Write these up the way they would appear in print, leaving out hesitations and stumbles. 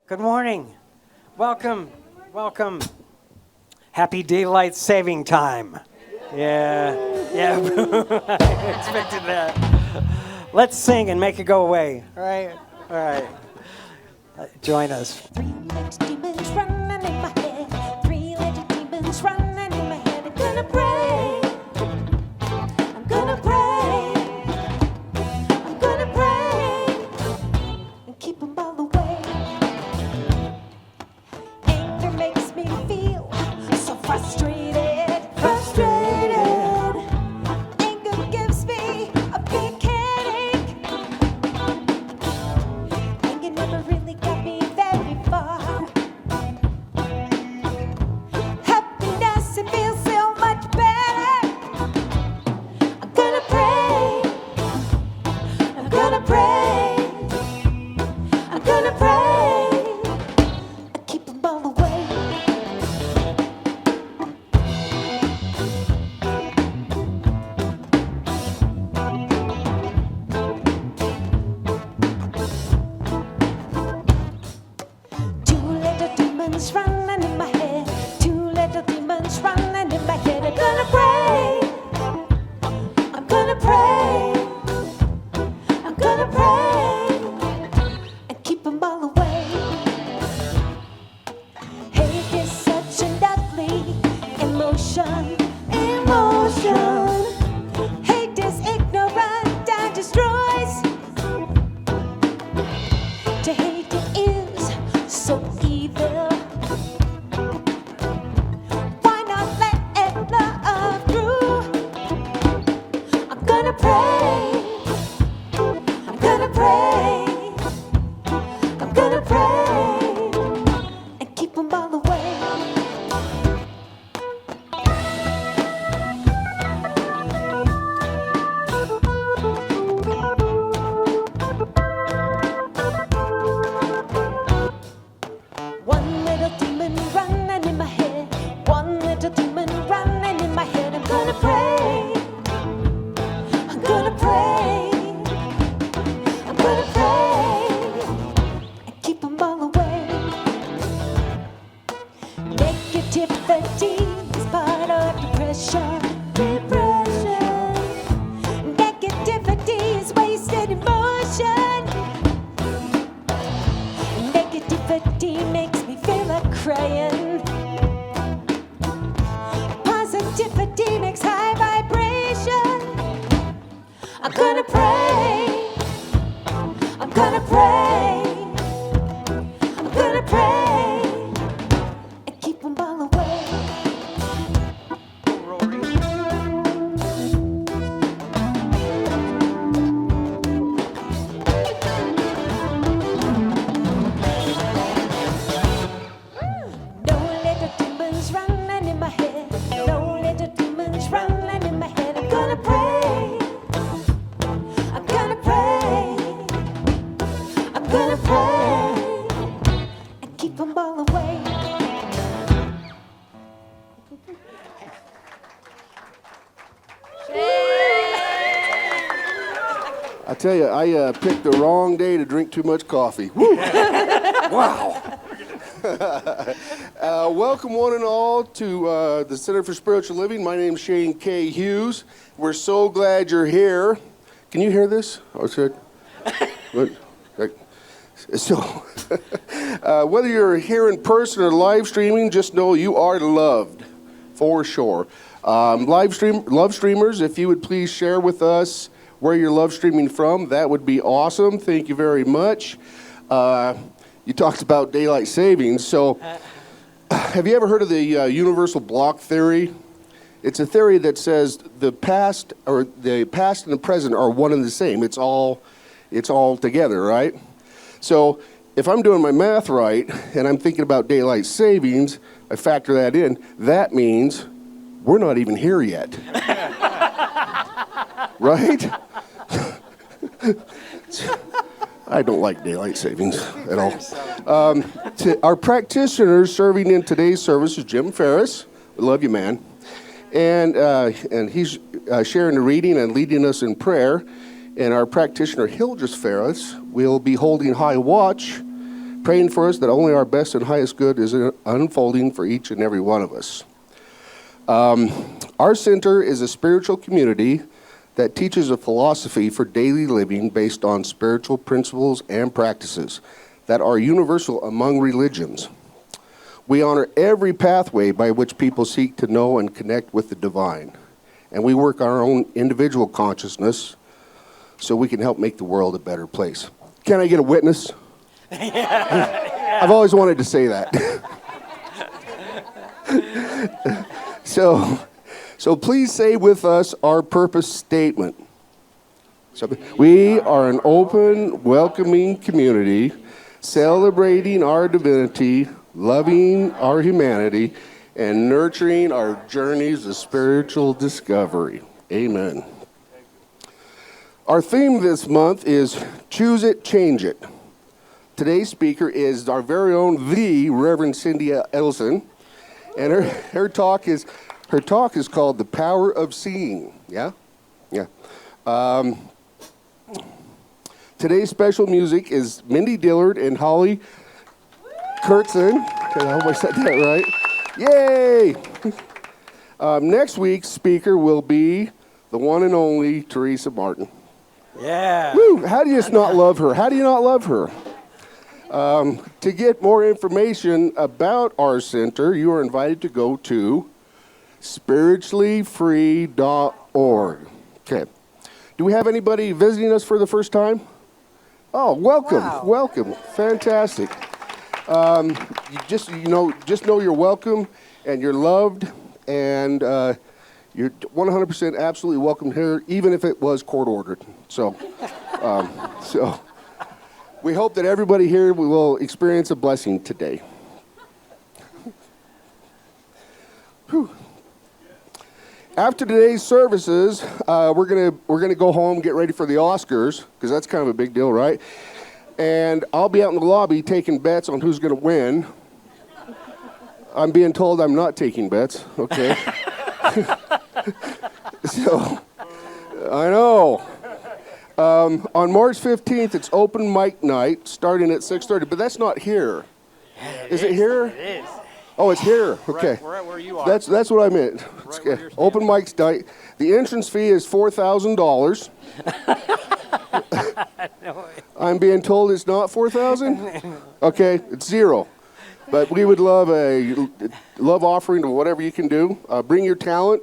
Good morning. Welcome. Happy daylight saving time. Yeah. I expected that. Let's sing and make it go away. All right. Join us. Three little demons running in my head. Three little demons running in my head. I'm gonna pray. I'm gonna pray. I'm gonna pray and keep them all away. Anger makes me feel so frustrated. Anger gives me a big headache. Anger never really got me very far. Happiness, it feels so much better. I'm gonna pray. I'm gonna pray. I'm gonna pray. I keep them all away. Two little demons running in my head. Two little demons running in my head. I'm gonna pray. I'm gonna pray. I'm gonna pray and keep them all away. Hate is such an ugly emotion. Hate is ignorant and destroys. To hate it is so evil. Why not let love through? I'm gonna pray. I'm gonna pray. I'm gonna pray and keep them all away. One little demon running in my head. One little demon running in my head. I'm gonna pray. I'm gonna pray. I'm gonna pray and keep them all away. Negativity is part of depression. Negativity is wasted emotion. Negativity makes me feel like crying. Positivity makes high vibration. I'm gonna pray. I'm gonna pray. I'm gonna pray and keep them all away. No little demons running in my head. No little demons running in my head. I'm gonna pray. I'm gonna pray. I'm gonna pray and keep them all away. I tell you, I picked the wrong day to drink too much coffee. Woo! Wow. Welcome one and all to the Center for Spiritual Living. My name is Shane K. Hughes. We're so glad you're here. Can you hear this? Oh, it's good. So, whether you're here in person or live streaming, just know you are loved, for sure. Love streamers, if you would please share with us where you're love streaming from, that would be awesome. Thank you very much. You talked about daylight savings, so have you ever heard of the universal block theory? It's a theory that says the past and the present are one and the same. It's all together, right? So if I'm doing my math right and I'm thinking about daylight savings, I factor that in. That means we're not even here yet. Right? I don't like daylight savings at all. Our practitioners serving in today's service is Jim Ferris. We love you, man. And he's sharing the reading and leading us in prayer. And our practitioner, Hildress Ferris, will be holding high watch praying for us that only our best and highest good is unfolding for each and every one of us. Our center is a spiritual community that teaches a philosophy for daily living based on spiritual principles and practices that are universal among religions. We honor every pathway by which people seek to know and connect with the divine. And we work on our own individual consciousness so we can help make the world a better place. Can I get a witness? I've always wanted to say that. So please say with us our purpose statement. So we are an open, welcoming community, celebrating our divinity, loving our humanity, and nurturing our journeys of spiritual discovery. Amen. Our theme this month is Choose It, Change It. Today's speaker is our very own, the Reverend Cindy Edelson, and her talk is called The Power of Seeing. Yeah? Yeah. Today's special music is Mindy Dillard and Holly Kirsten. I hope I said that right. Yay! Next week's speaker will be the one and only Teresa Martin. Yeah. Woo! How do you just not love her? How do you not love her? To get more information about our center, you are invited to go to spirituallyfree.org. Okay. Do we have anybody visiting us for the first time? Oh, welcome. Wow. Welcome. Fantastic. Just know you're welcome and you're loved, and you're 100% absolutely welcome here, even if it was court ordered. So we hope that everybody here will experience a blessing today. Whew. After today's services, we're gonna go home, get ready for the Oscars, because that's kind of a big deal, right? And I'll be out in the lobby taking bets on who's gonna win. I'm being told I'm not taking bets. Okay. So I know. On March 15th, it's open mic night, starting at 6:30. But that's not here. Is it here? It is. Oh, it's here. Okay. We're at where you are. That's what I meant. Right where you're Open mic night. The entrance fee is $4,000. No, I'm being told it's not 4,000. Okay, it's zero. But we would love a love offering to whatever you can do. Bring your talent.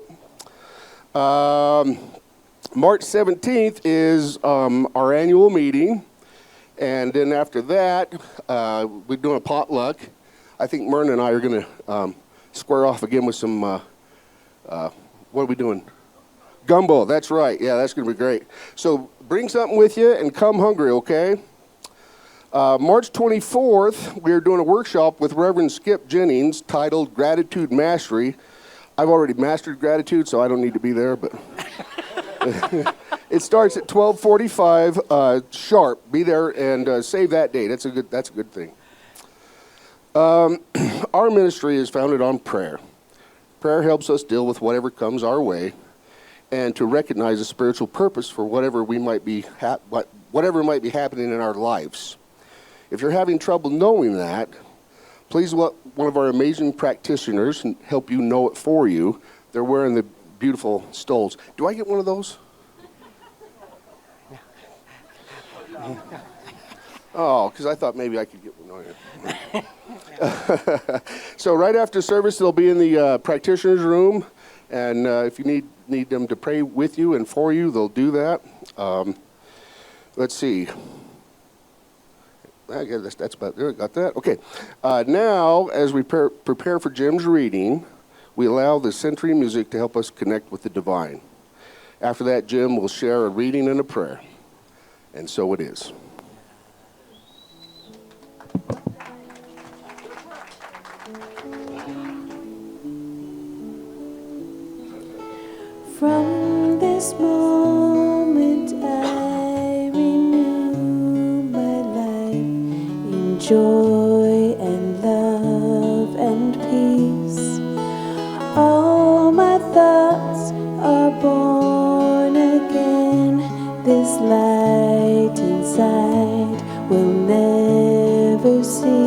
March 17th is our annual meeting, and then after that, we're doing a potluck. I think Myrna and I are going to square off again with some, what are we doing? Gumbo, that's right. Yeah, that's going to be great. So bring something with you and come hungry, okay? March 24th, we're doing a workshop with Reverend Skip Jennings titled Gratitude Mastery. I've already mastered gratitude, so I don't need to be there, but it starts at 12:45 sharp. Be there and save that date. That's a good thing. Our ministry is founded on prayer. Prayer helps us deal with whatever comes our way, and to recognize a spiritual purpose for whatever might be happening in our lives. If you're having trouble knowing that, please let one of our amazing practitioners help you know it for you. They're wearing the beautiful stoles. Do I get one of those? Oh, because I thought maybe I could get one. So right after service, they'll be in the practitioner's room, and if you need them to pray with you and for you, they'll do that. Let's see. I guess that's about there. Got that? Okay. Now, as we prepare for Jim's reading, we allow the century music to help us connect with the divine. After that, Jim will share a reading and a prayer. And so it is. From this moment I renew my life in joy and love and peace. All my thoughts are born again. This light inside will never cease.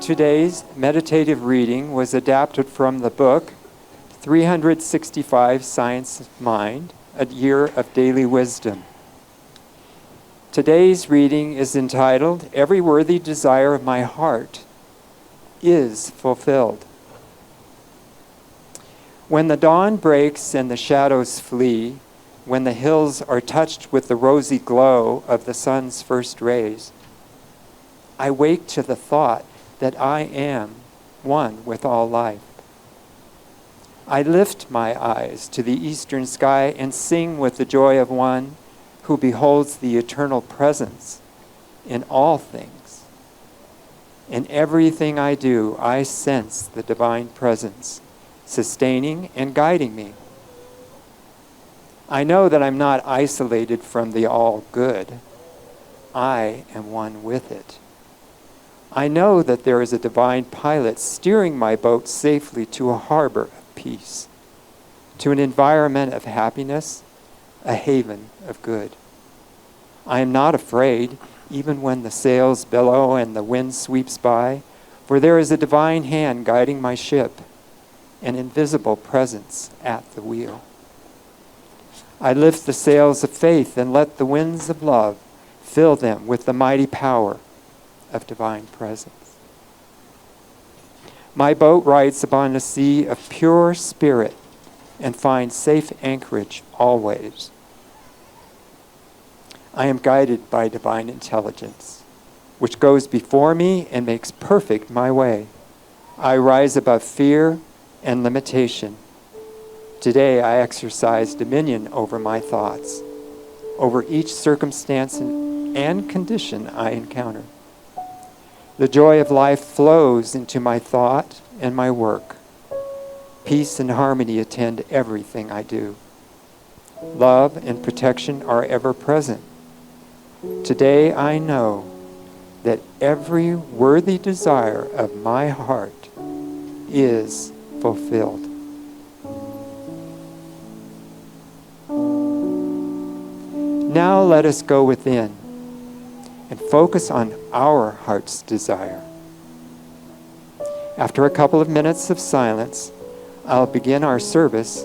Today's meditative reading was adapted from the book 365 Science of Mind, A Year of Daily Wisdom. Today's reading is entitled, Every Worthy Desire of My Heart is Fulfilled. When the dawn breaks and the shadows flee, when the hills are touched with the rosy glow of the sun's first rays, I wake to the thought that I am one with all life. I lift my eyes to the eastern sky and sing with the joy of one who beholds the eternal presence in all things. In everything I do, I sense the divine presence, sustaining and guiding me. I know that I'm not isolated from the all good. I am one with it. I know that there is a divine pilot steering my boat safely to a harbor of peace, to an environment of happiness, a haven of good. I am not afraid, even when the sails billow and the wind sweeps by, for there is a divine hand guiding my ship, an invisible presence at the wheel. I lift the sails of faith and let the winds of love fill them with the mighty power of divine presence. My boat rides upon a sea of pure spirit and finds safe anchorage always. I am guided by divine intelligence, which goes before me and makes perfect my way. I rise above fear and limitation. Today I exercise dominion over my thoughts, over each circumstance and condition I encounter. The joy of life flows into my thought and my work. Peace and harmony attend everything I do. Love and protection are ever present. Today I know that every worthy desire of my heart is fulfilled. Now let us go within and focus on our heart's desire. After a couple of minutes of silence, I'll begin our service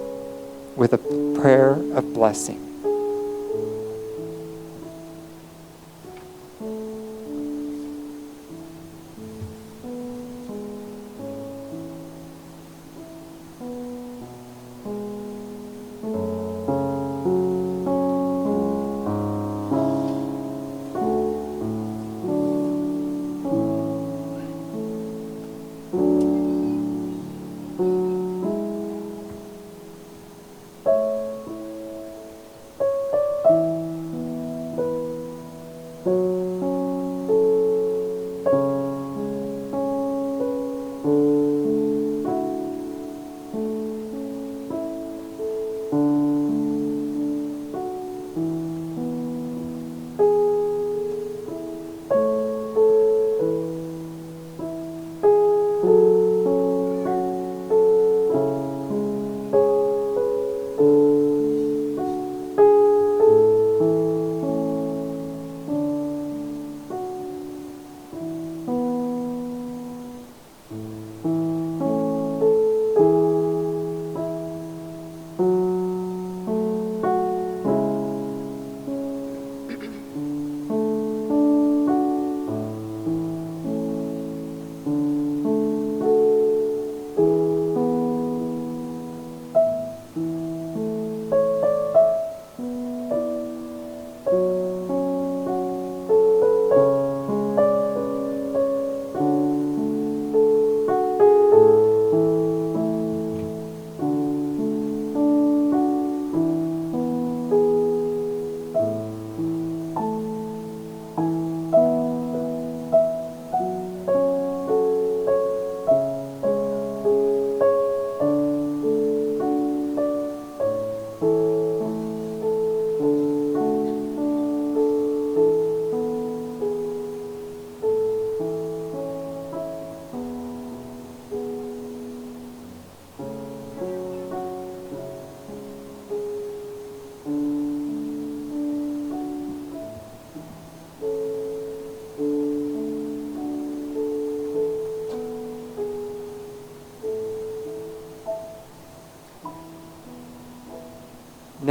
with a prayer of blessing.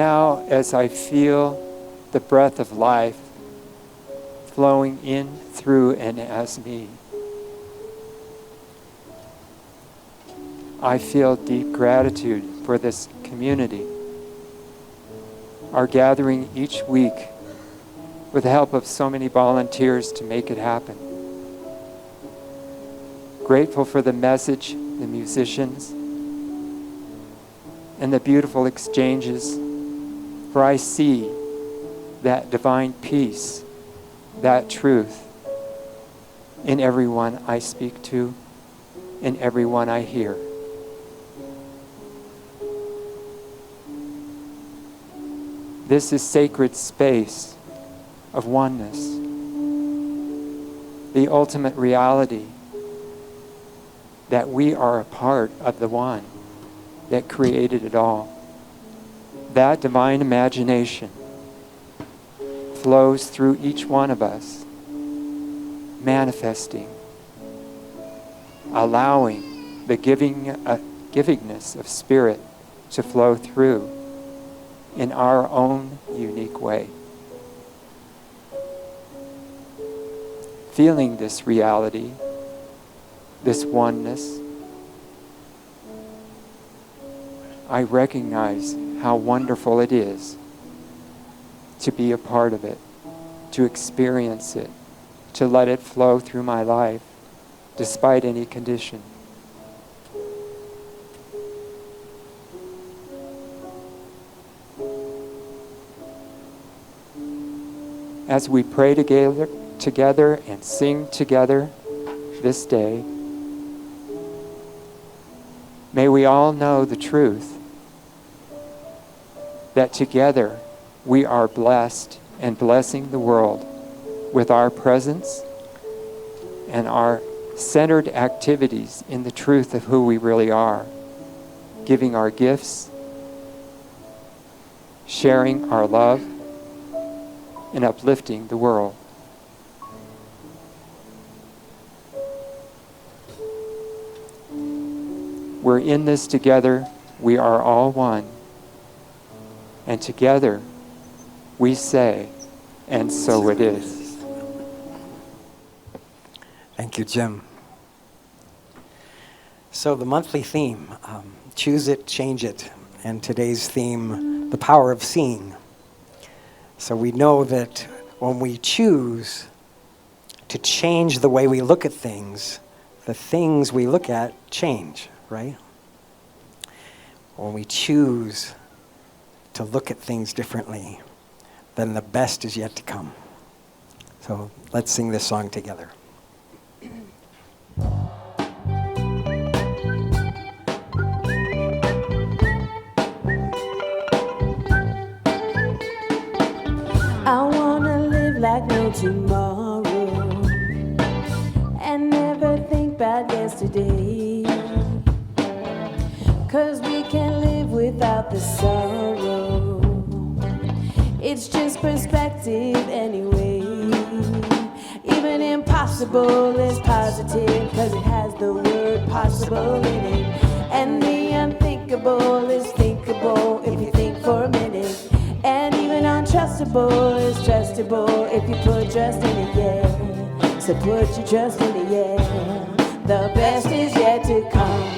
Now, as I feel the breath of life flowing in, through, and as me, I feel deep gratitude for this community. Our gathering each week with the help of so many volunteers to make it happen. Grateful for the message, the musicians, and the beautiful exchanges, for I see that divine peace, that truth in everyone I speak to, in everyone I hear. This is sacred space of oneness, the ultimate reality that we are a part of the one that created it all. That divine imagination flows through each one of us, manifesting, allowing the givingness of spirit to flow through in our own unique way. Feeling this reality, this oneness, I recognize how wonderful it is to be a part of it, to experience it, to let it flow through my life, despite any condition. As we pray together and sing together this day, may we all know the truth that together we are blessed and blessing the world with our presence and our centered activities in the truth of who we really are, giving our gifts, sharing our love, and uplifting the world. We're in this together. We are all one. And together we say, and so it is. Thank you, Jim. So the monthly theme, choose it, change it. And today's theme, the power of seeing. So we know that when we choose to change the way we look at things, the things we look at change, right? When we choose to look at things differently, then the best is yet to come. So let's sing this song together. I wanna live like no tomorrow and never think about yesterday, 'cause we can live without the sorrow. It's just perspective anyway. Even impossible is positive, 'cause it has the word possible in it. And the unthinkable is thinkable if you think for a minute. And even untrustable is trustable if you put trust in it, yeah. So put your trust in it, yeah. The best is yet to come.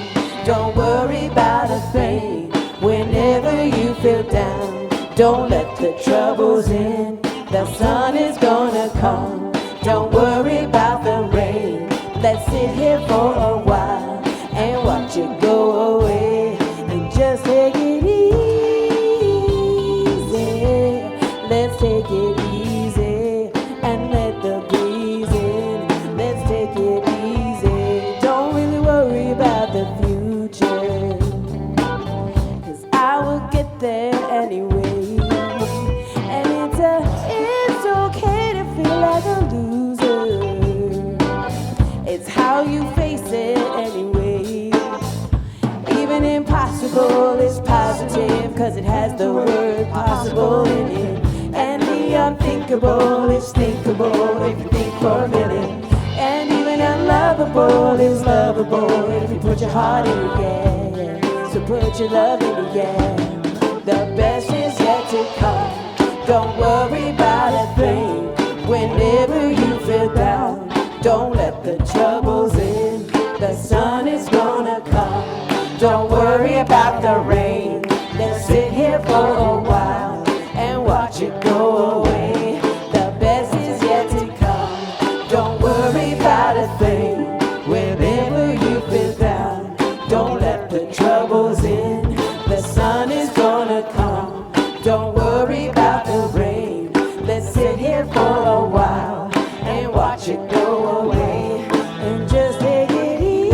Don't worry about a thing. Whenever you feel down, don't let the troubles in. The sun is gonna come. Don't worry about the rain. Let's sit here for a while and watch it go away. And just take it easy. Let's take it easy and let the breeze in. Let's take it easy. Don't really worry about the future, 'cause I will get there anyway. And it's okay to feel like a loser. It's how you face it anyway. Even impossible is positive, 'cause it has the word possible in it. And the unthinkable is thinkable if you think for a minute. And even unlovable is lovable if you put your heart in it, yeah. So put your love in it, yeah. The best is yet to come. Don't worry about a thing. Whenever you feel down, don't let the troubles in. The sun is gonna come. Don't worry about the rain. Let's sit here for a while and watch it go away. The best is yet to come. Don't worry about a thing. Whenever you feel down, don't let the troubles in. The sun is gonna come. Don't worry about the rain. Let's sit here for a while and watch it go away. And just take it easy.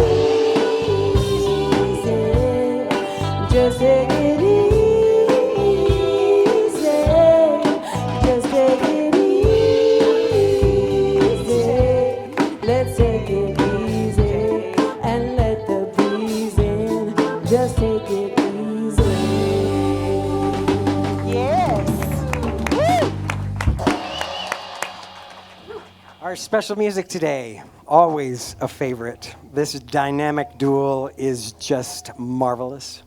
Just take it easy. Just take it easy. Let's take it easy and let the breeze in. Just take it easy. Yes. Our special music today, always a favorite. This dynamic duel is just marvelous.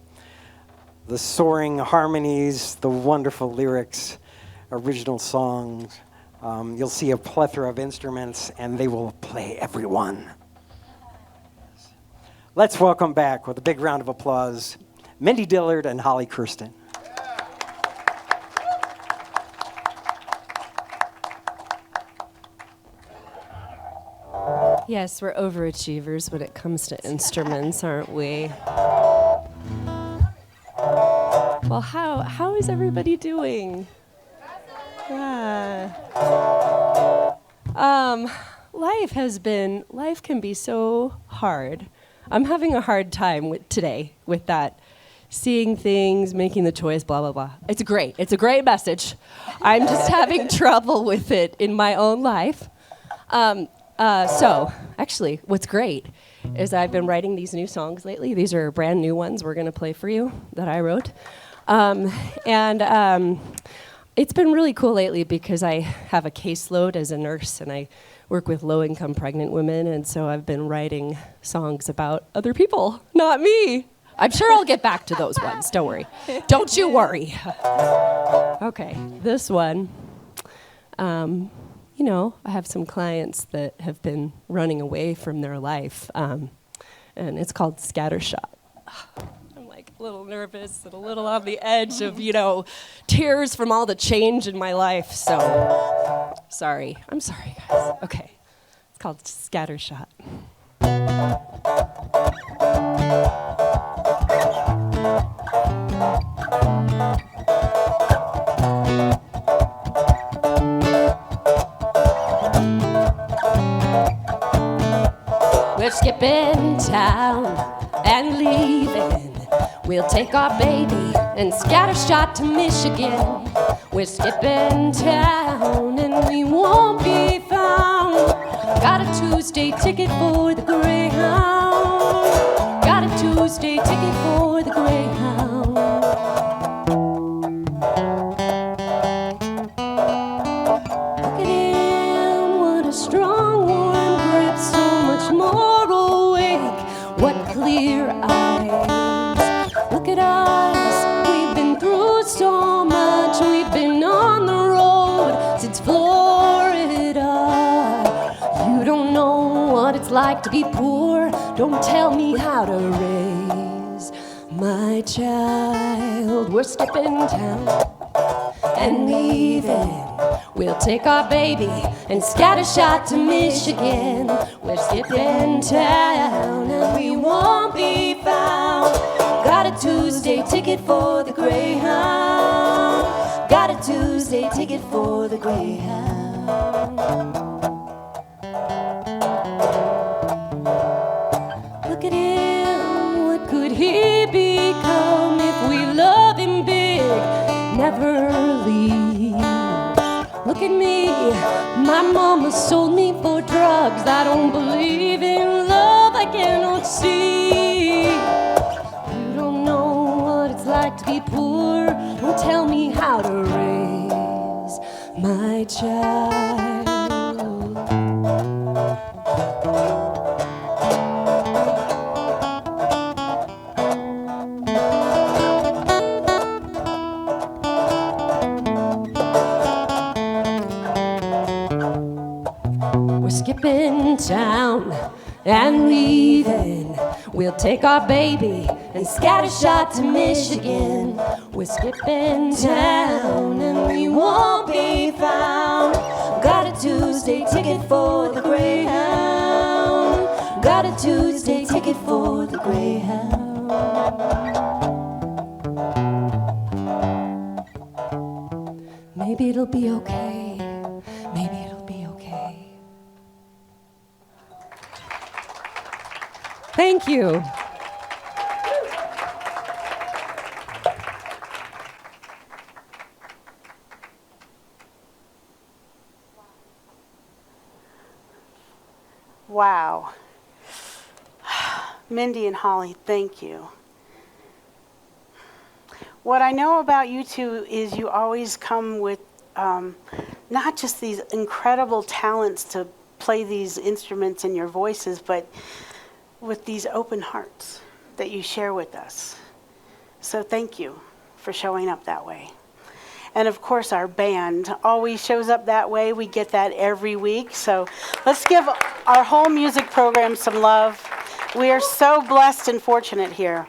The soaring harmonies, the wonderful lyrics, original songs. You'll see a plethora of instruments, and they will play every one. Let's welcome back with a big round of applause, Mindy Dillard and Holly Kirsten. Yes, we're overachievers when it comes to instruments, aren't we? Well, how is everybody doing? Life can be so hard. I'm having a hard time today with that. Seeing things, making the choice, blah, blah, blah. It's great. It's a great message. I'm just having trouble with it in my own life. So, actually, what's great is I've been writing these new songs lately. These are brand new ones we're going to play for you that I wrote. It's been really cool lately because I have a caseload as a nurse, and I work with low-income pregnant women, and so I've been writing songs about other people, not me. I'm sure I'll get back to those ones. Don't worry. Don't you worry. Okay, this one. I have some clients that have been running away from their life, and it's called Scattershot. I'm like a little nervous and a little on the edge of, tears from all the change in my life, so sorry. I'm sorry, guys. Okay, it's called Scattershot. We're skipping town and leaving. We'll take our baby and scattershot to Michigan. We're skipping town and we won't be found. Got a Tuesday ticket for the Greyhound. Got a Tuesday ticket for the Greyhound. Look at him, what a strong one, perhaps so much more awake. What clear eyes, look at us. We've been through so much, we've been on the road since Florida. You don't know what it's like to be poor. Don't tell me how to raise my child. We're skipping town and leaving. We'll take our baby and scattershot to Michigan. We're skipping town and we won't be found. Got a Tuesday ticket for the Greyhound. Got a Tuesday ticket for the Greyhound. Look at him, what could he become if we love him big, never leave? Look at me, my mama sold me for drugs. I don't believe in love I cannot see. You don't know what it's like to be poor. Don't tell me how to raise my child. skipping town and leaving. We'll take our baby and scattershot to Michigan. We're skipping town and we won't be found. Got a Tuesday ticket for the Greyhound. Got a Tuesday ticket for the Greyhound. Maybe it'll be okay. Maybe it'll be okay. Thank you. Wow. Mindy and Holly, thank you. What I know about you two is you always come with not just these incredible talents to play these instruments in your voices, but with these open hearts that you share with us. So thank you for showing up that way. And of course, our band always shows up that way. We get that every week. So let's give our whole music program some love. We are so blessed and fortunate here.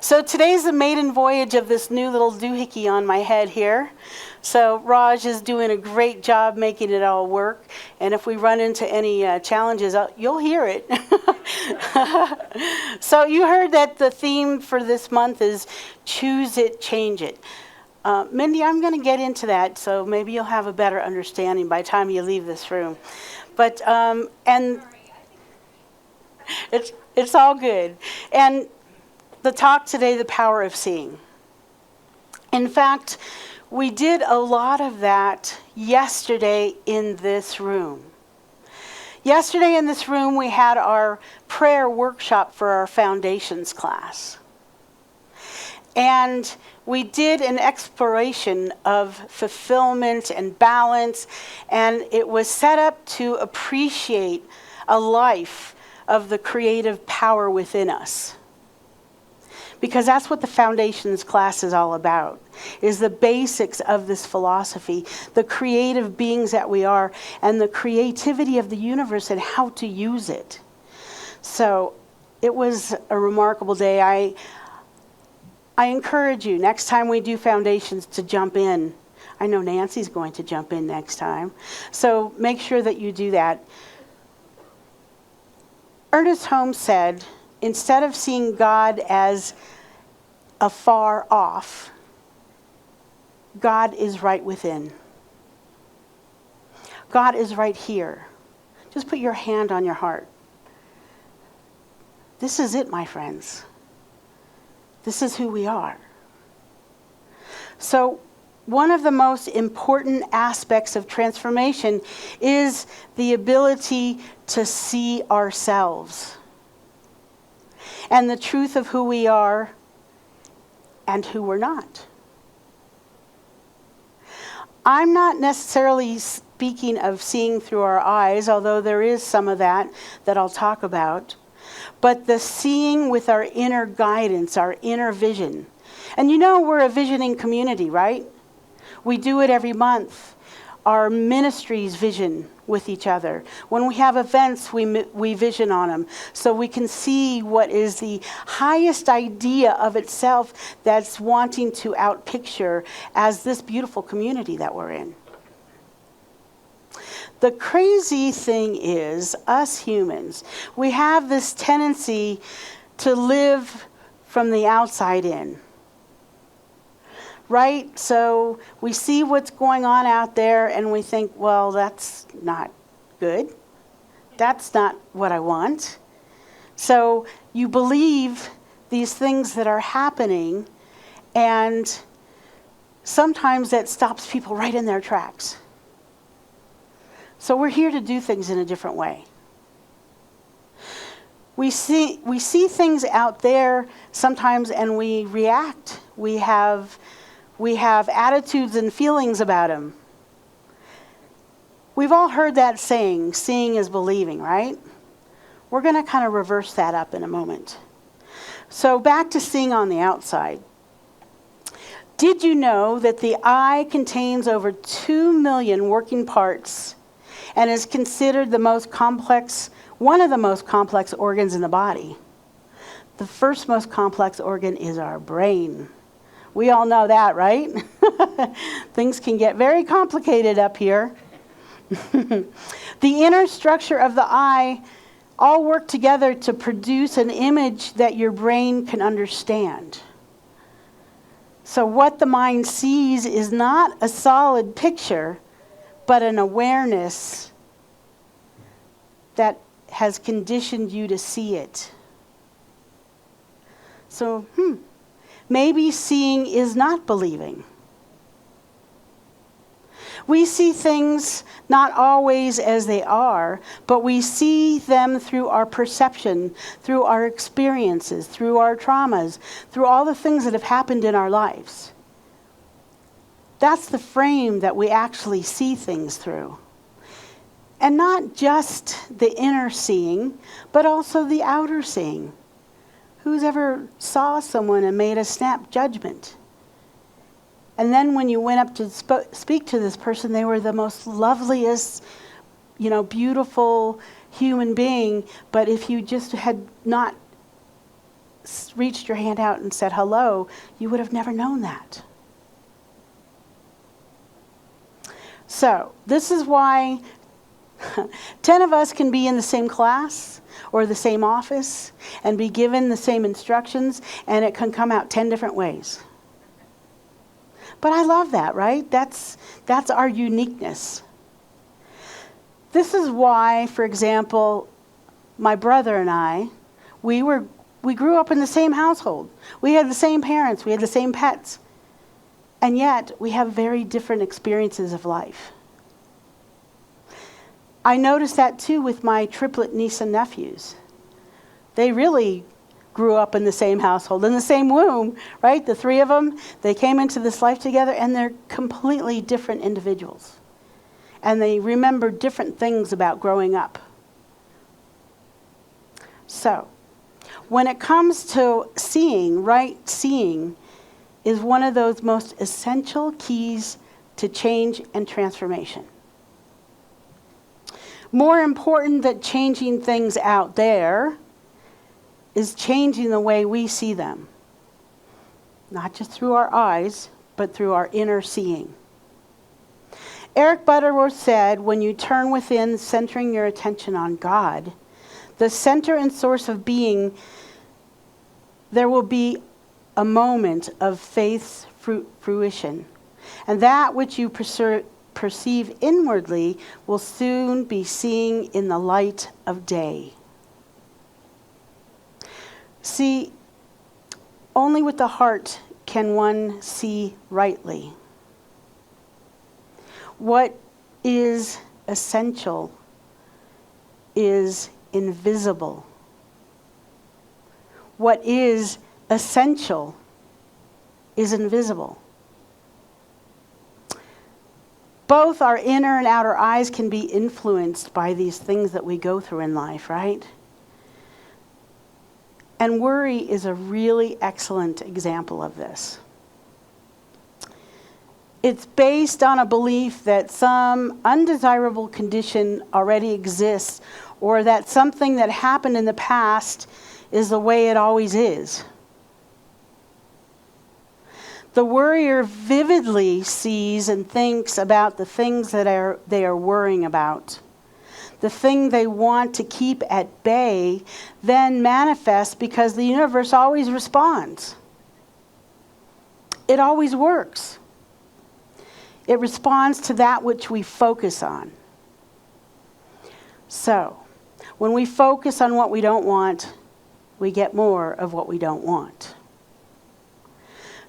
So today's the maiden voyage of this new little doohickey on my head here. So Raj is doing a great job making it all work. And if we run into any challenges, you'll hear it. So you heard that the theme for this month is Choose It, Change It. Mindy, I'm going to get into that, so maybe you'll have a better understanding by the time you leave this room. But, and it's all good. And the talk today, the power of seeing. In fact, we did a lot of that yesterday in this room. Yesterday in this room, we had our prayer workshop for our foundations class. And we did an exploration of fulfillment and balance, and it was set up to appreciate a life of the creative power within us. Because that's what the foundations class is all about, is the basics of this philosophy, the creative beings that we are, and the creativity of the universe and how to use it. So it was a remarkable day. I encourage you, next time we do foundations, to jump in. I know Nancy's going to jump in next time. So make sure that you do that. Ernest Holmes said, instead of seeing God as afar off, God is right within. God is right here. Just put your hand on your heart. This is it, my friends. This is who we are. So one of the most important aspects of transformation is the ability to see ourselves and the truth of who we are and who we're not. I'm not necessarily speaking of seeing through our eyes, although there is some of that I'll talk about, but the seeing with our inner guidance, our inner vision. And you know we're a visioning community, right? We do it every month. Our ministries vision with each other. When we have events, we vision on them so we can see what is the highest idea of itself that's wanting to outpicture as this beautiful community that we're in. The crazy thing is, us humans, we have this tendency to live from the outside in. Right? So we see what's going on out there and we think, well, that's not good. That's not what I want. So you believe these things that are happening, and sometimes that stops people right in their tracks. So we're here to do things in a different way. We see things out there sometimes and we react. We have attitudes and feelings about them. We've all heard that saying, seeing is believing, right? We're going to kind of reverse that up in a moment. So back to seeing on the outside. Did you know that the eye contains over 2 million working parts and is considered the most complex, one of the most complex organs in the body. The first most complex organ is our brain. We all know that, right? Things can get very complicated up here. The inner structure of the eye all work together to produce an image that your brain can understand. So what the mind sees is not a solid picture, but an awareness that has conditioned you to see it. So, maybe seeing is not believing. We see things not always as they are, but we see them through our perception, through our experiences, through our traumas, through all the things that have happened in our lives. That's the frame that we actually see things through. And not just the inner seeing, but also the outer seeing. Who's ever saw someone and made a snap judgment? And then when you went up to speak to this person, they were the most loveliest, beautiful human being. But if you just had not reached your hand out and said hello, you would have never known that. So this is why 10 of us can be in the same class or the same office and be given the same instructions, and it can come out 10 different ways. But I love that, right? That's our uniqueness. This is why, for example, my brother and I, we grew up in the same household. We had the same parents, we had the same pets. And yet, we have very different experiences of life. I noticed that too with my triplet niece and nephews. They really grew up in the same household, in the same womb, right? The three of them, they came into this life together, and they're completely different individuals. And they remember different things about growing up. So, when it comes to seeing, right seeing is one of those most essential keys to change and transformation. More important than changing things out there is changing the way we see them. Not just through our eyes, but through our inner seeing. Eric Butterworth said, when you turn within, centering your attention on God, the center and source of being, there will be a moment of faith's fruition. And that which you perceive inwardly will soon be seen in the light of day. See, only with the heart can one see rightly. What is essential is invisible. What is essential is invisible. Both our inner and outer eyes can be influenced by these things that we go through in life, right? And worry is a really excellent example of this. It's based on a belief that some undesirable condition already exists, or that something that happened in the past is the way it always is. The worrier vividly sees and thinks about the things that they are worrying about. The thing they want to keep at bay then manifests because the universe always responds. It always works. It responds to that which we focus on. So, when we focus on what we don't want, we get more of what we don't want.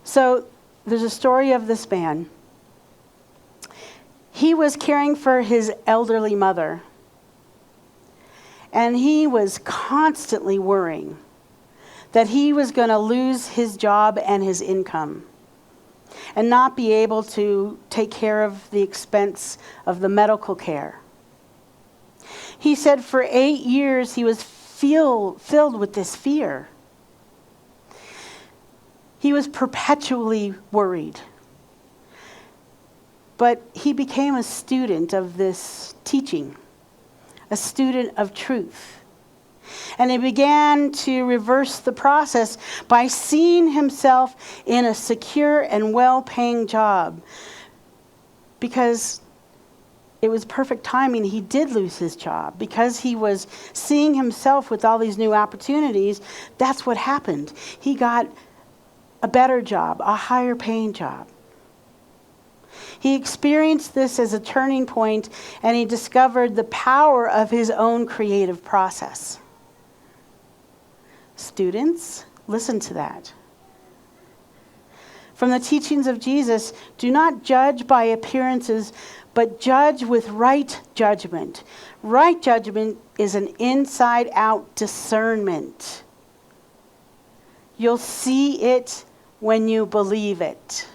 So, there's a story of this man. He was caring for his elderly mother. And he was constantly worrying that he was going to lose his job and his income and not be able to take care of the expense of the medical care. He said for 8 years he was filled with this fear. He was perpetually worried. But he became a student of this teaching, a student of truth. And he began to reverse the process by seeing himself in a secure and well-paying job. Because it was perfect timing, he did lose his job. Because he was seeing himself with all these new opportunities, that's what happened. He got a better job, a higher paying job. He experienced this as a turning point, and he discovered the power of his own creative process. Students, listen to that. From the teachings of Jesus, do not judge by appearances, but judge with right judgment. Right judgment is an inside-out discernment. You'll see it when you believe it.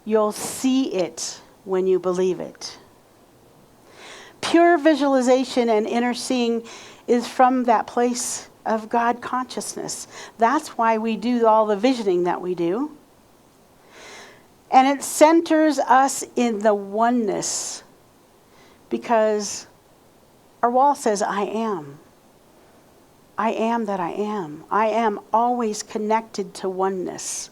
You'll see it when you believe it. Pure visualization and inner seeing is from that place of God consciousness. That's why we do all the visioning that we do. And it centers us in the oneness, because our wall says, I am. I am that I am. I am always connected to oneness.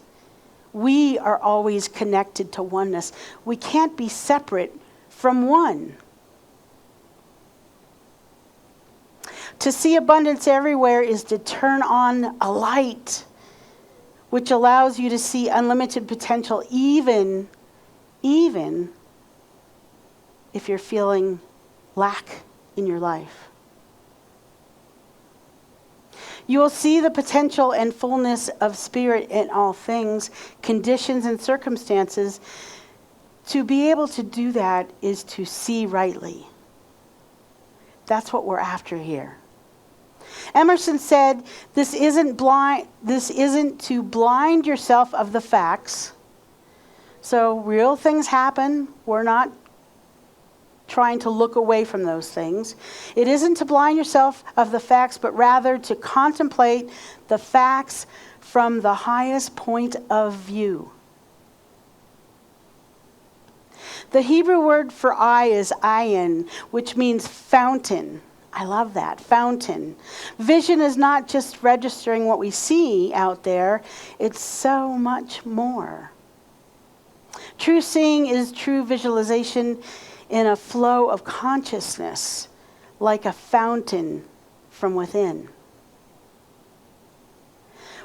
We are always connected to oneness. We can't be separate from one. To see abundance everywhere is to turn on a light, which allows you to see unlimited potential, even if you're feeling lack in your life. You will see the potential and fullness of spirit in all things, conditions, and circumstances. To be able to do that is to see rightly. That's what we're after here. Emerson said, this isn't to blind yourself of the facts. So real things happen. We're not trying to look away from those things. It isn't to blind yourself of the facts, but rather to contemplate the facts from the highest point of view. The Hebrew word for eye is ayin, which means fountain. I love that, fountain. Vision is not just registering what we see out there, it's so much more. True seeing is true visualization in a flow of consciousness, like a fountain from within.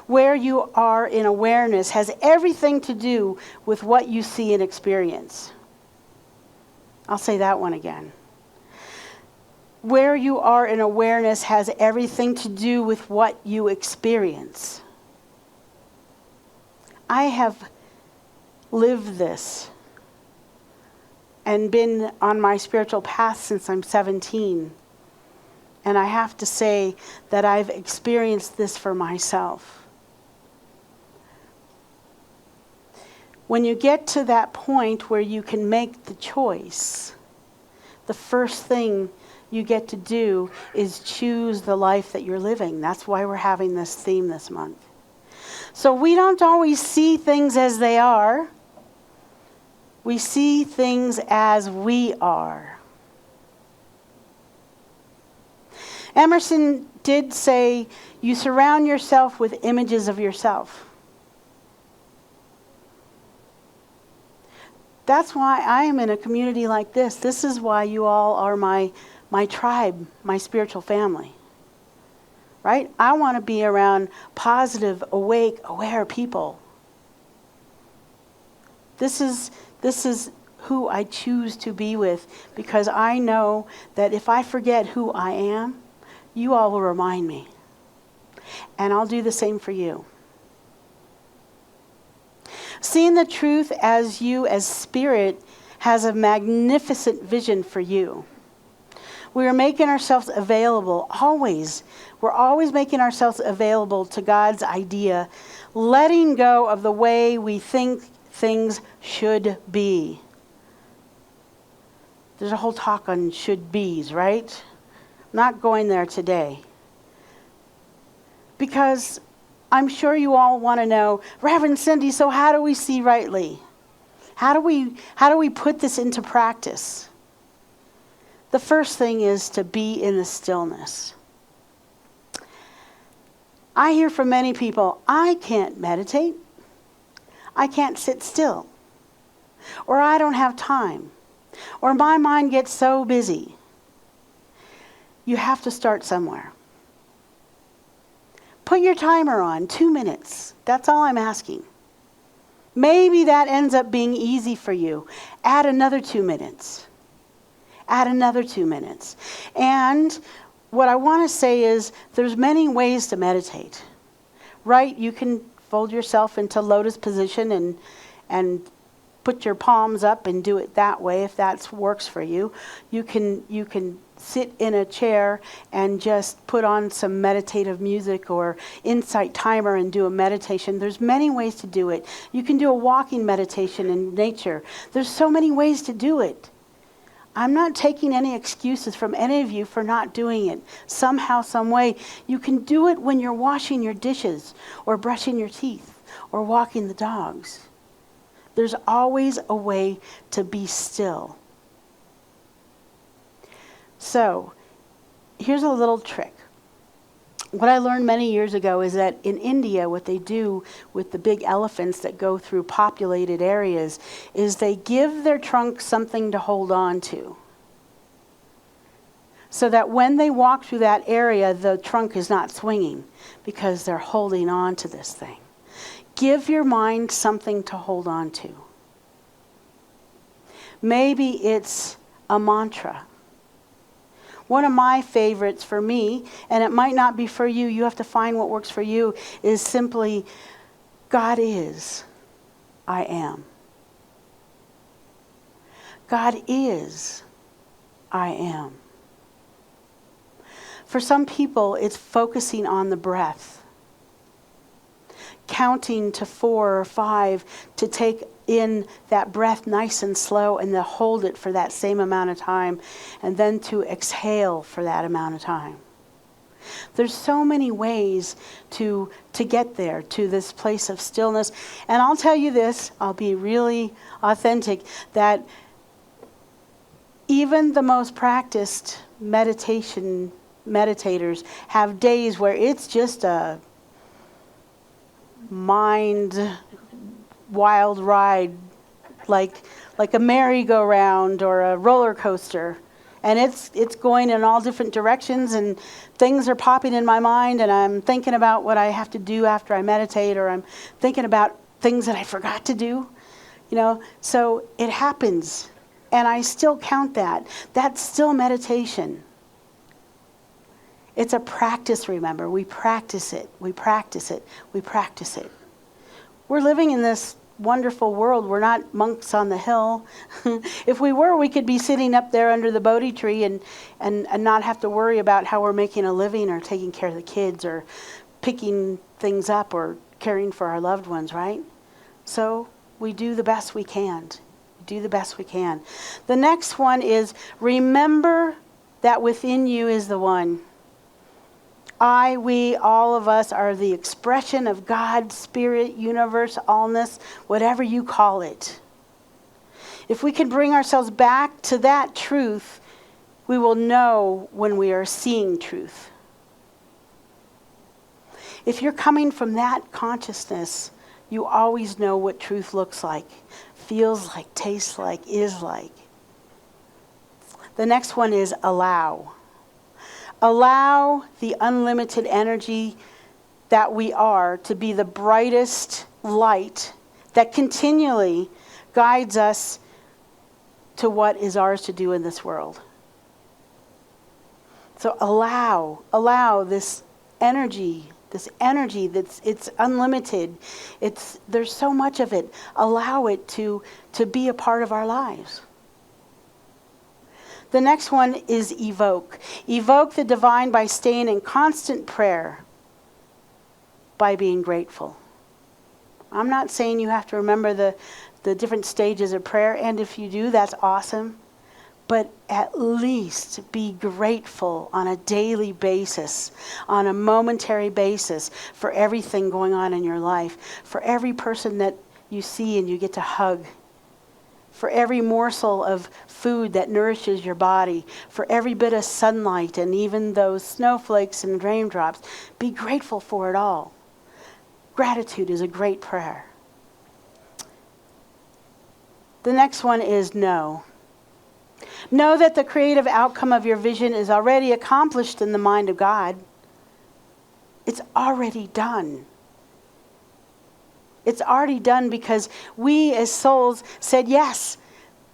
Where you are in awareness has everything to do with what you see and experience. I'll say that one again. Where you are in awareness has everything to do with what you experience. I have lived this and been on my spiritual path since I'm 17. And I have to say that I've experienced this for myself. When you get to that point where you can make the choice, the first thing you get to do is choose the life that you're living. That's why we're having this theme this month. So we don't always see things as they are. We see things as we are. Emerson did say, you surround yourself with images of yourself. That's why I am in a community like this. This is why you all are my tribe, my spiritual family. Right? I want to be around positive, awake, aware people. This is who I choose to be with, because I know that if I forget who I am, you all will remind me. And I'll do the same for you. Seeing the truth as you, as spirit, has a magnificent vision for you. We are making ourselves available, always. We're always making ourselves available to God's idea, letting go of the way we think things should be. There's a whole talk on should be's, right? I'm not going there today. Because I'm sure you all want to know, Reverend Cindy, so how do we see rightly? How do we put this into practice? The first thing is to be in the stillness. I hear from many people, I can't meditate. I can't sit still. Or I don't have time. Or my mind gets so busy. You have to start somewhere. Put your timer on, 2 minutes. That's all I'm asking. Maybe that ends up being easy for you. Add another 2 minutes. Add another 2 minutes. And what I want to say is there's many ways to meditate. Right? You can fold yourself into lotus position and put your palms up and do it that way if that works for you. You can sit in a chair and just put on some meditative music or insight timer and do a meditation. There's many ways to do it. You can do a walking meditation in nature. There's so many ways to do it. I'm not taking any excuses from any of you for not doing it. Somehow, some way, you can do it when you're washing your dishes or brushing your teeth or walking the dogs. There's always a way to be still. So, here's a little trick. What I learned many years ago is that in India, what they do with the big elephants that go through populated areas is they give their trunk something to hold on to. So that when they walk through that area, the trunk is not swinging because they're holding on to this thing. Give your mind something to hold on to. Maybe it's a mantra. One of my favorites for me, and it might not be for you, you have to find what works for you, is simply, God is, I am. God is, I am. For some people, it's focusing on the breath. Counting to 4 or 5 to take in that breath nice and slow and to hold it for that same amount of time and then to exhale for that amount of time. There's so many ways to get there, to this place of stillness. And I'll tell you this, I'll be really authentic, that even the most practiced meditators have days where it's just a mind wild ride, like a merry-go-round or a roller coaster, and it's going in all different directions, and things are popping in my mind, and I'm thinking about what I have to do after I meditate, or I'm thinking about things that I forgot to do, so it happens, and I still count that. That's still meditation. It's a practice, remember. We practice it. We practice it. We practice it. We're living in this wonderful world. We're not monks on the hill. If we were, we could be sitting up there under the Bodhi tree and not have to worry about how we're making a living or taking care of the kids or picking things up or caring for our loved ones, right? So we do the best we can. Do the best we can. The next one is remember that within you is the one. I, we, all of us are the expression of God, Spirit, universe, allness, whatever you call it. If we can bring ourselves back to that truth, we will know when we are seeing truth. If you're coming from that consciousness, you always know what truth looks like, feels like, tastes like, is like. The next one is allow. Allow the unlimited energy that we are to be the brightest light that continually guides us to what is ours to do in this world. So allow this energy that's it's unlimited. There's so much of it. Allow it to be a part of our lives. The next one is evoke. Evoke the divine by staying in constant prayer, by being grateful. I'm not saying you have to remember the different stages of prayer, and if you do, that's awesome. but at least be grateful on a daily basis, on a momentary basis, for everything going on in your life, for every person that you see and you get to hug, for every morsel of food that nourishes your body, for every bit of sunlight and even those snowflakes and raindrops. Be grateful for it all. Gratitude is a great prayer. The next one is know. Know that the creative outcome of your vision is already accomplished in the mind of God. It's already done. It's already done because we as souls said, yes,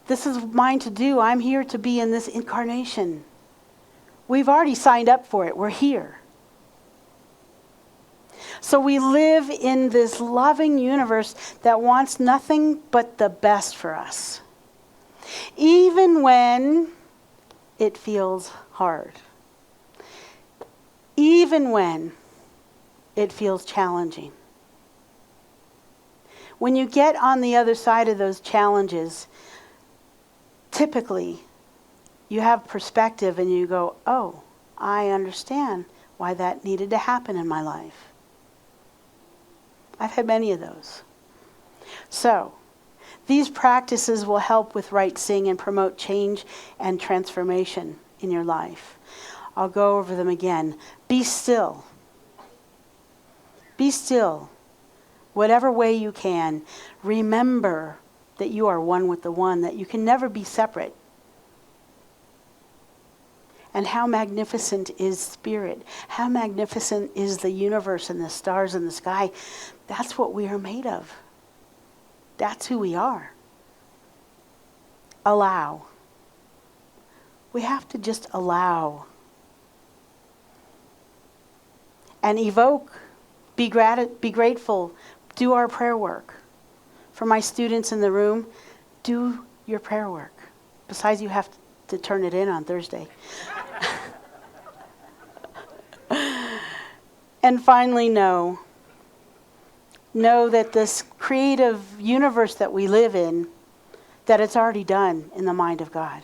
this is mine to do. I'm here to be in this incarnation. We've already signed up for it. We're here. So we live in this loving universe that wants nothing but the best for us, even when it feels hard, even when it feels challenging. When you get on the other side of those challenges, typically you have perspective and you go, oh, I understand why that needed to happen in my life. I've had many of those. So, these practices will help with right seeing and promote change and transformation in your life. I'll go over them again. Be still. Be still. Whatever way you can, remember that you are one with the one, that you can never be separate. And how magnificent is spirit. How magnificent is the universe and the stars in the sky. That's what we are made of. That's who we are. Allow. We have to just allow. And evoke. Be grateful. Do our prayer work. For my students in the room, do your prayer work. Besides, you have to turn it in on Thursday. And finally, know that this creative universe that we live in, that it's already done in the mind of God.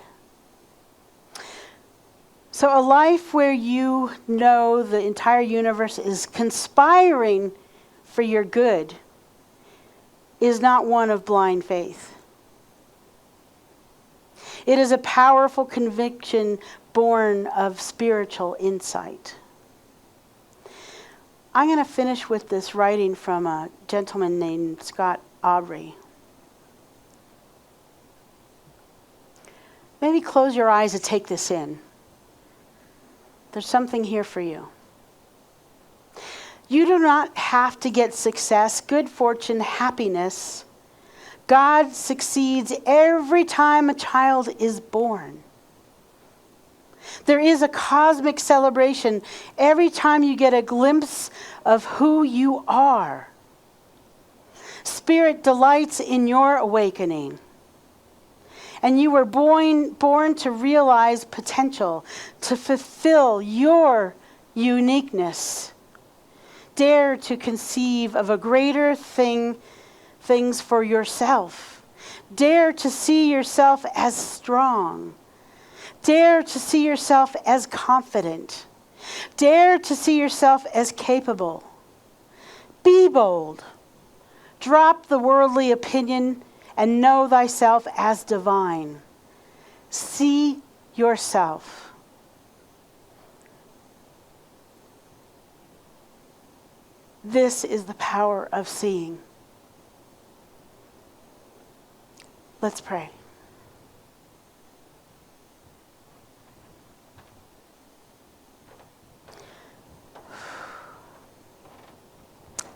So a life where you know the entire universe is conspiring for your good is not one of blind faith. It is a powerful conviction born of spiritual insight. I'm going to finish with this writing from a gentleman named Scott Aubrey. Maybe close your eyes and take this in. There's something here for you. You do not have to get success, good fortune, happiness. God succeeds every time a child is born. There is a cosmic celebration every time you get a glimpse of who you are. Spirit delights in your awakening. And you were born to realize potential, to fulfill your uniqueness. Dare to conceive of a greater things for yourself. Dare to see yourself as strong. Dare to see yourself as confident. Dare to see yourself as capable. Be bold. Drop the worldly opinion and know thyself as divine. See yourself. This is the power of seeing. Let's pray.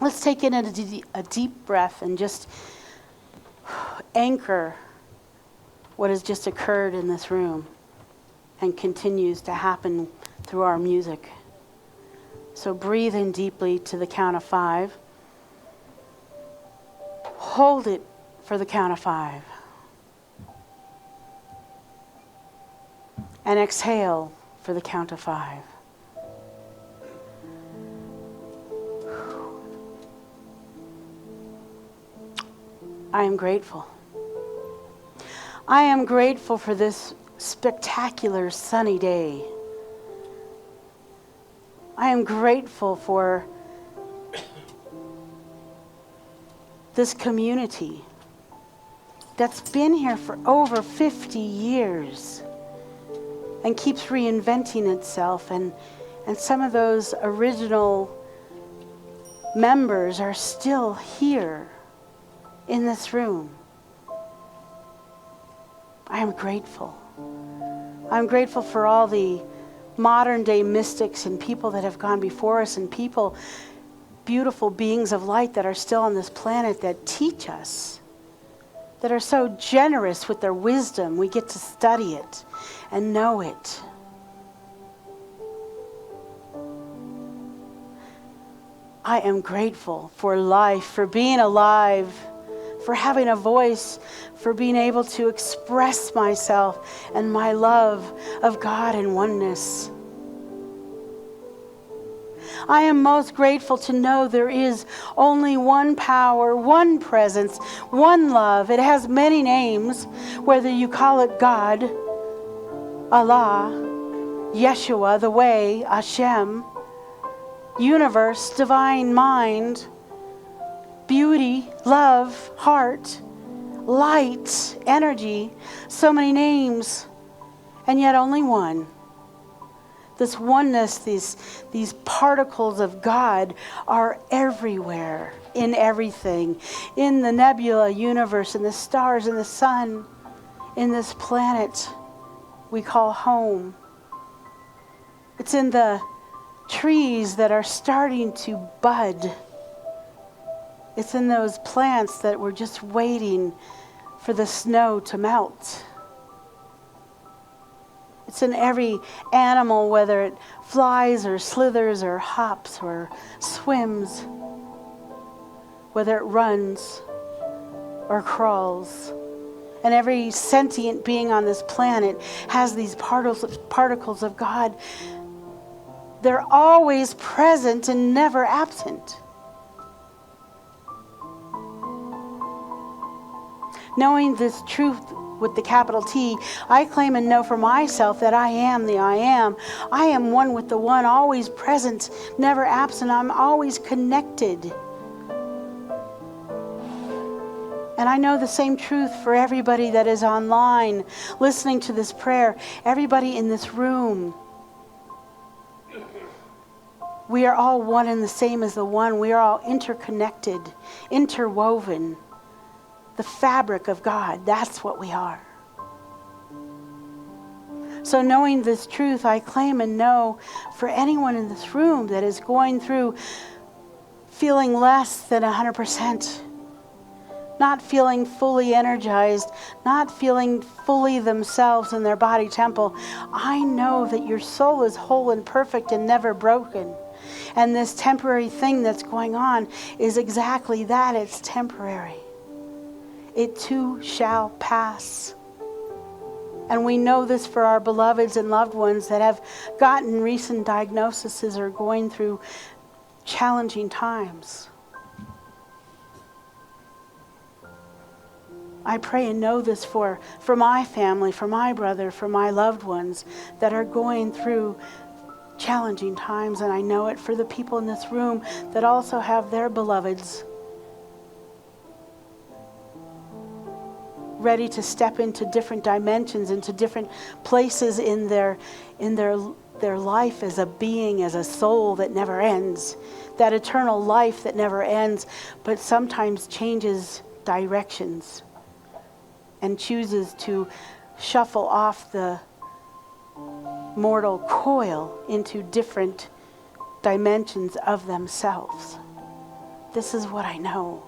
Let's take in a deep breath and just anchor what has just occurred in this room and continues to happen through our music. So breathe in deeply to the count of 5. Hold it for the count of 5. And exhale for the count of 5. I am grateful. I am grateful for this spectacular sunny day. I am grateful for this community that's been here for over 50 years and keeps reinventing itself, and some of those original members are still here in this room. I am grateful. I'm grateful for all the modern day mystics and people that have gone before us, and people, beautiful beings of light that are still on this planet that teach us, that are so generous with their wisdom. We get to study it and know it. I am grateful for life, for being alive, for having a voice, for being able to express myself and my love of God and oneness. I am most grateful to know there is only one power, one presence, one love. It has many names, whether you call it God, Allah, Yeshua, the Way, Hashem, universe, divine mind, beauty, love, heart, light, energy, so many names, and yet only one. This oneness, these particles of God are everywhere, in everything, in the nebula universe, in the stars, in the sun, in this planet we call home. It's in the trees that are starting to bud. It's in those plants that were just waiting for the snow to melt. It's in every animal, whether it flies or slithers or hops or swims, whether it runs or crawls. And every sentient being on this planet has these particles of God. They're always present and never absent. Knowing this truth with the capital T, I claim and know for myself that I am the I am. I am one with the one, always present, never absent. I'm always connected. And I know the same truth for everybody that is online, listening to this prayer, everybody in this room. We are all one and the same as the one. We are all interconnected, interwoven. The fabric of God, that's what we are. So knowing this truth, I claim and know for anyone in this room that is going through feeling less than 100%, not feeling fully energized, not feeling fully themselves in their body temple, I know that your soul is whole and perfect and never broken. And this temporary thing that's going on is exactly that. It's temporary. It too shall pass. And we know this for our beloveds and loved ones that have gotten recent diagnoses or going through challenging times. I pray and know this for my family, for my brother, for my loved ones that are going through challenging times. And I know it for the people in this room that also have their beloveds ready to step into different dimensions, into different places in their life as a being, as a soul that never ends, that eternal life that never ends, but sometimes changes directions and chooses to shuffle off the mortal coil into different dimensions of themselves. This is what I know.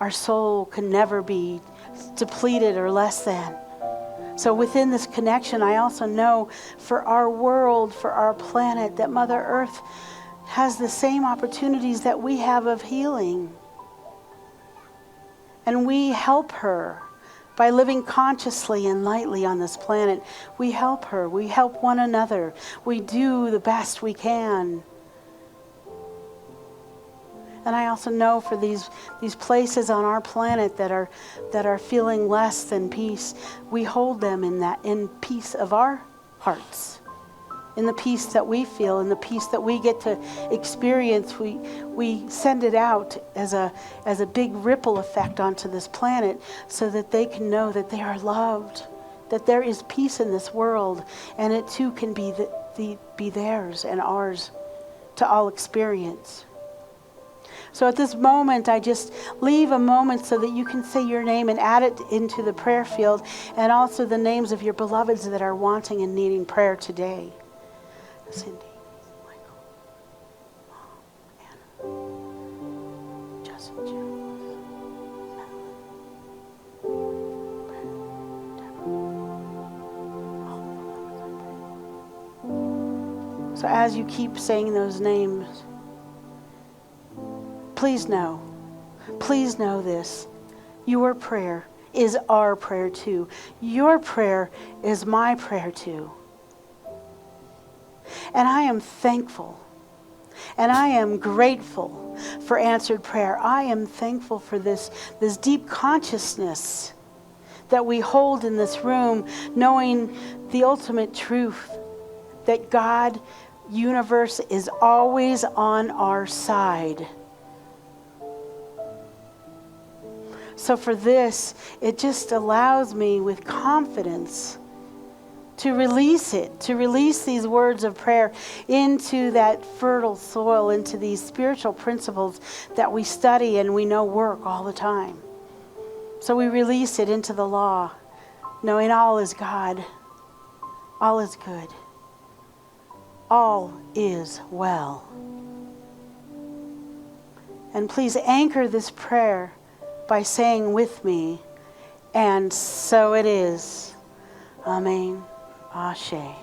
Our soul can never be depleted or less than. So within this connection, I also know for our world, for our planet, that Mother Earth has the same opportunities that we have of healing. And we help her by living consciously and lightly on this planet. We help her. We help one another. We do the best we can. And I also know for these places on our planet that are feeling less than peace, we hold them in peace of our hearts, in the peace that we feel, in the peace that we get to experience. We send it out as a big ripple effect onto this planet, so that they can know that they are loved, that there is peace in this world, and it too can be be theirs and ours to all experience. So at this moment, I just leave a moment so that you can say your name and add it into the prayer field, and also the names of your beloveds that are wanting and needing prayer today. Cindy, Michael, Mom, Anna, Justin, Madeline, Deborah, all the beloveds I pray. So as you keep saying those names, please know this. Your prayer is our prayer too. Your prayer is my prayer too. And I am thankful. And I am grateful for answered prayer. I am thankful for this deep consciousness that we hold in this room, knowing the ultimate truth that God, universe, is always on our side. So for this, it just allows me with confidence to release these words of prayer into that fertile soil, into these spiritual principles that we study and we know work all the time. So we release it into the law, knowing all is God, all is good, all is well. And please anchor this prayer by saying with me, and so it is. Amen. Ashe. I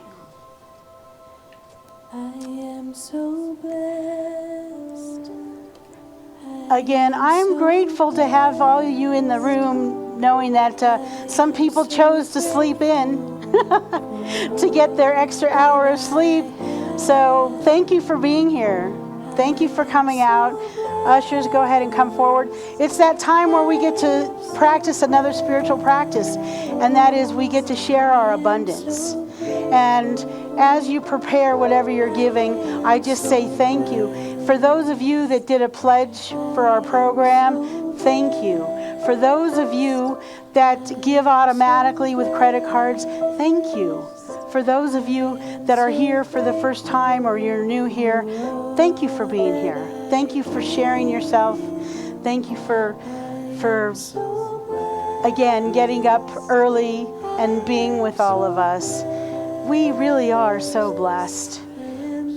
am so blessed. Again, I am grateful to have all of you in the room, knowing that some people chose to sleep in to get their extra hour of sleep. So thank you for being here. Thank you for coming out. Ushers, go ahead and come forward. It's that time where we get to practice another spiritual practice, and that is we get to share our abundance. And as you prepare whatever you're giving, I just say thank you. For those of you that did a pledge for our program, thank you. For those of you that give automatically with credit cards, thank you. For those of you that are here for the first time or you're new here, thank you for being here. Thank you for sharing yourself. Thank you for again, getting up early and being with all of us. We really are so blessed.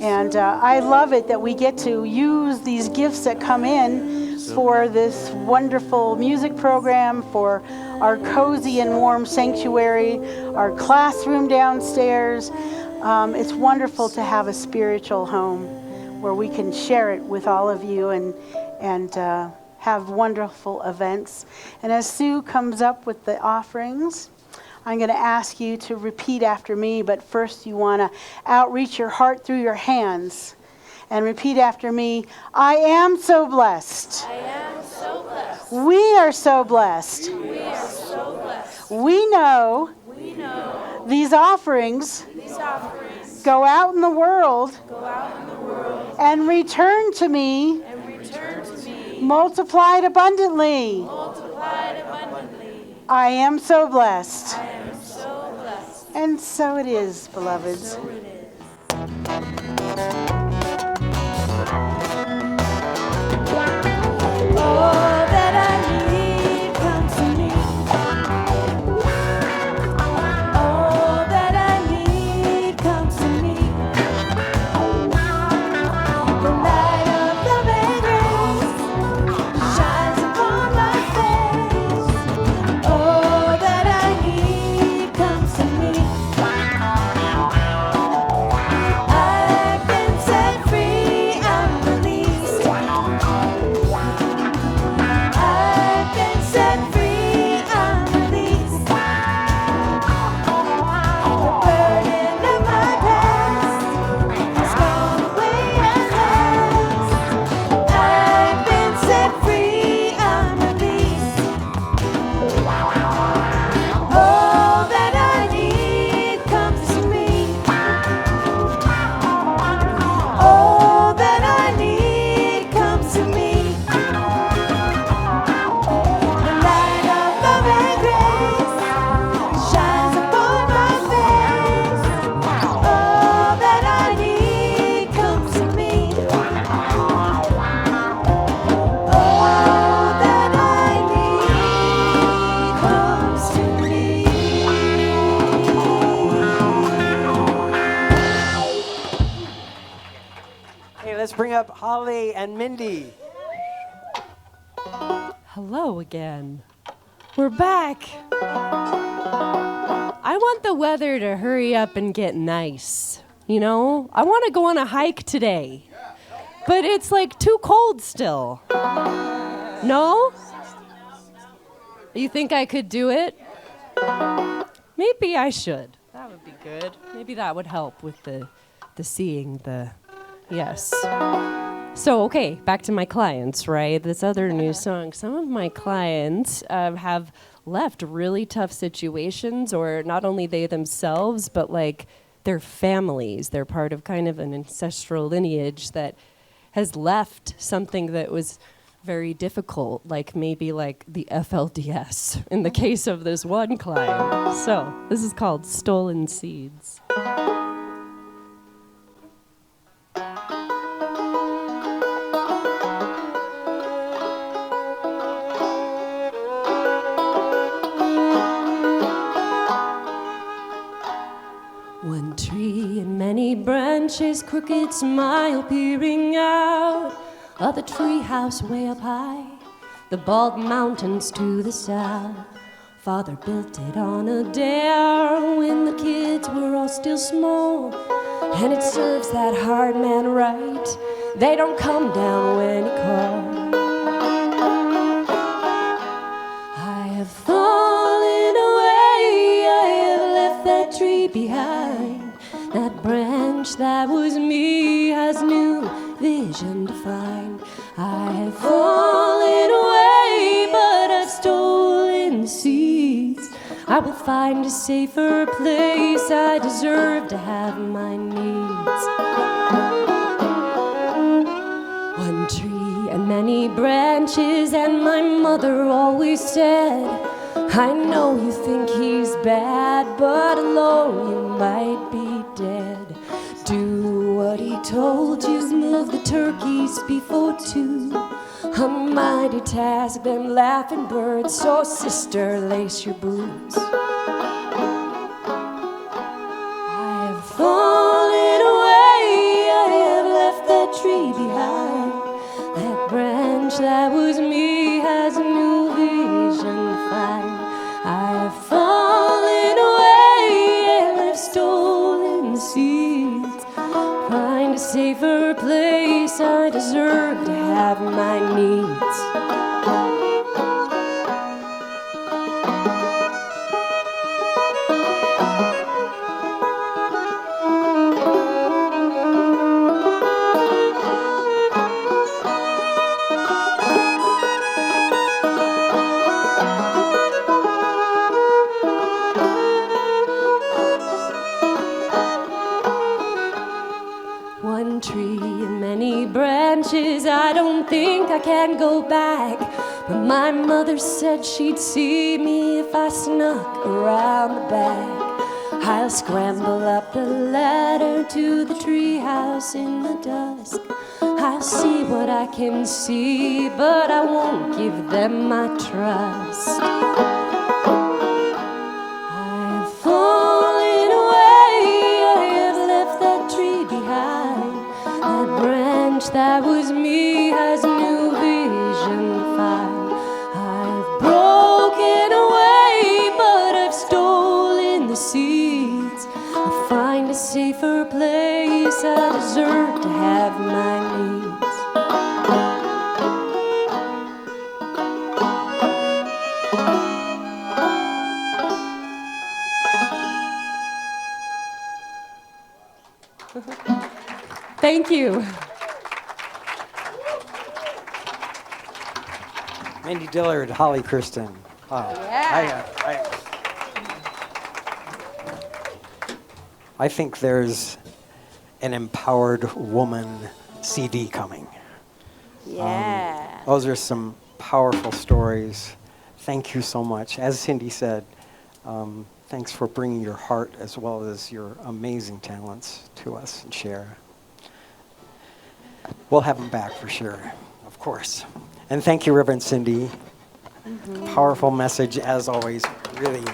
And I love it that we get to use these gifts that come in for this wonderful music program, for our cozy and warm sanctuary, our classroom downstairs. It's wonderful to have a spiritual home where we can share it with all of you and have wonderful events. And as Sue comes up with the offerings, I'm going to ask you to repeat after me, but first you want to outreach your heart through your hands and repeat after me. I am so blessed. I am so blessed. We are so blessed. We are so blessed. We know We know these offerings these offerings go out in the world go out in the world and return to me and return to me multiplied abundantly. multiplied abundantly. I am so blessed. I am so blessed. And so it is, beloveds. So it is. All that I need comes to me. All that I need comes to me. The light of love and grace shines upon my face. All that I need comes to me. I bring up Holly and Mindy. Hello again. We're back. I want the weather to hurry up and get nice. You know, I want to go on a hike today, but it's like too cold still. No? You think I could do it? Maybe I should. That would be good. Maybe that would help with the seeing the, yes. So, okay, back to my clients, right? This other new song. Some of my clients have left really tough situations, or not only they themselves, but like their families. They're part of kind of an ancestral lineage that has left something that was very difficult, like maybe like the FLDS in the case of this one client. So, this is called Stolen Seeds. One tree and many branches, crooked smile peering out of the treehouse way up high, the bald mountains to the south. Father built it on a dare when the kids were all still small, and it serves that hard man right. They don't come down when he calls. I have fallen away, I have left that tree behind. That branch that was me has new vision to find. I have fallen away, but I've stolen the seeds. I will find a safer place. I deserve to have my needs. One tree and many branches, and my mother always said, I know you think he's bad, but alone you might be dead. Do what he told you, move the turkeys before 2. A mighty task, them laughing birds, so sister, lace your boots. I have fallen away, I have left that tree behind. That branch that was me has a new vision to find. I have fallen away and I've stolen the seeds. Find a safer place, I deserve to have my needs. One tree and many branches, I don't think I can go back. But my mother said she'd see me if I snuck around the back. I'll scramble up the ladder to the treehouse in the dusk. I'll see what I can see, but I won't give them my trust. I've fallen away, I have left that tree behind. That branch that was me has new vision to find. I've broken away, but I've stolen the seeds. I'll find a safer place, I deserve to have my needs. Thank you. Mindy Dillard, Holly, Kirsten. Wow. I think there's an empowered woman CD coming. Yeah. Those are some powerful stories. Thank you so much. As Cindy said, thanks for bringing your heart as well as your amazing talents to us and share. We'll have them back for sure, of course. And thank you, Reverend Cindy. Powerful message as always, really.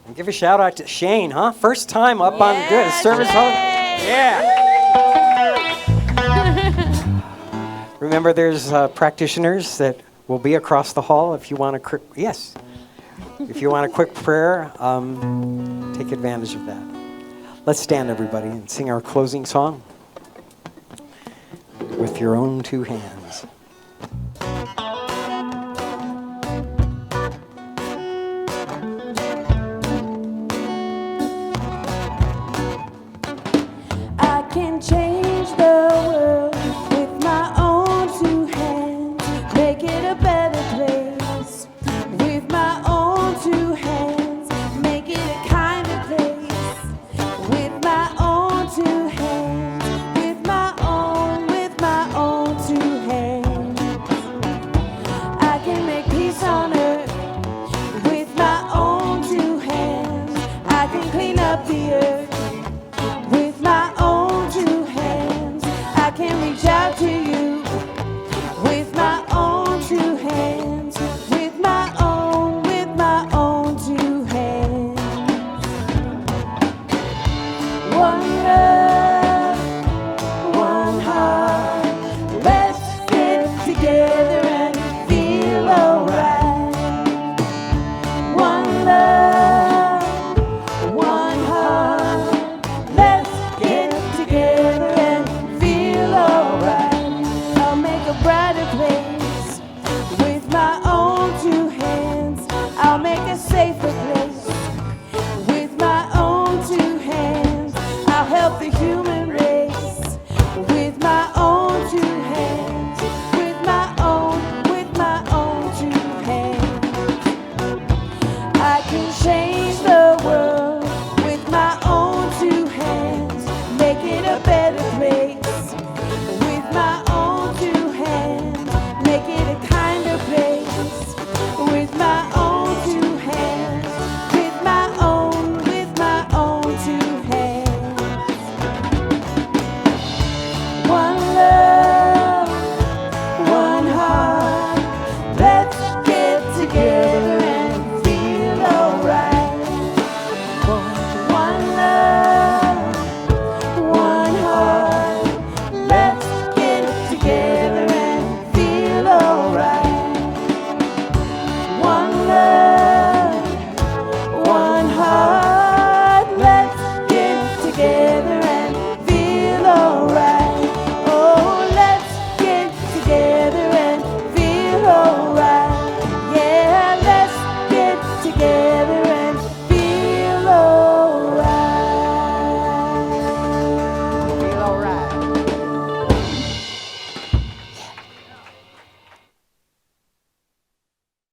And give a shout out to Shane, huh? First time up on good service hall. Yeah. Remember, there's practitioners that will be across the hall if you want a yes. If you want a quick prayer, take advantage of that. Let's stand, everybody, and sing our closing song with your own two hands.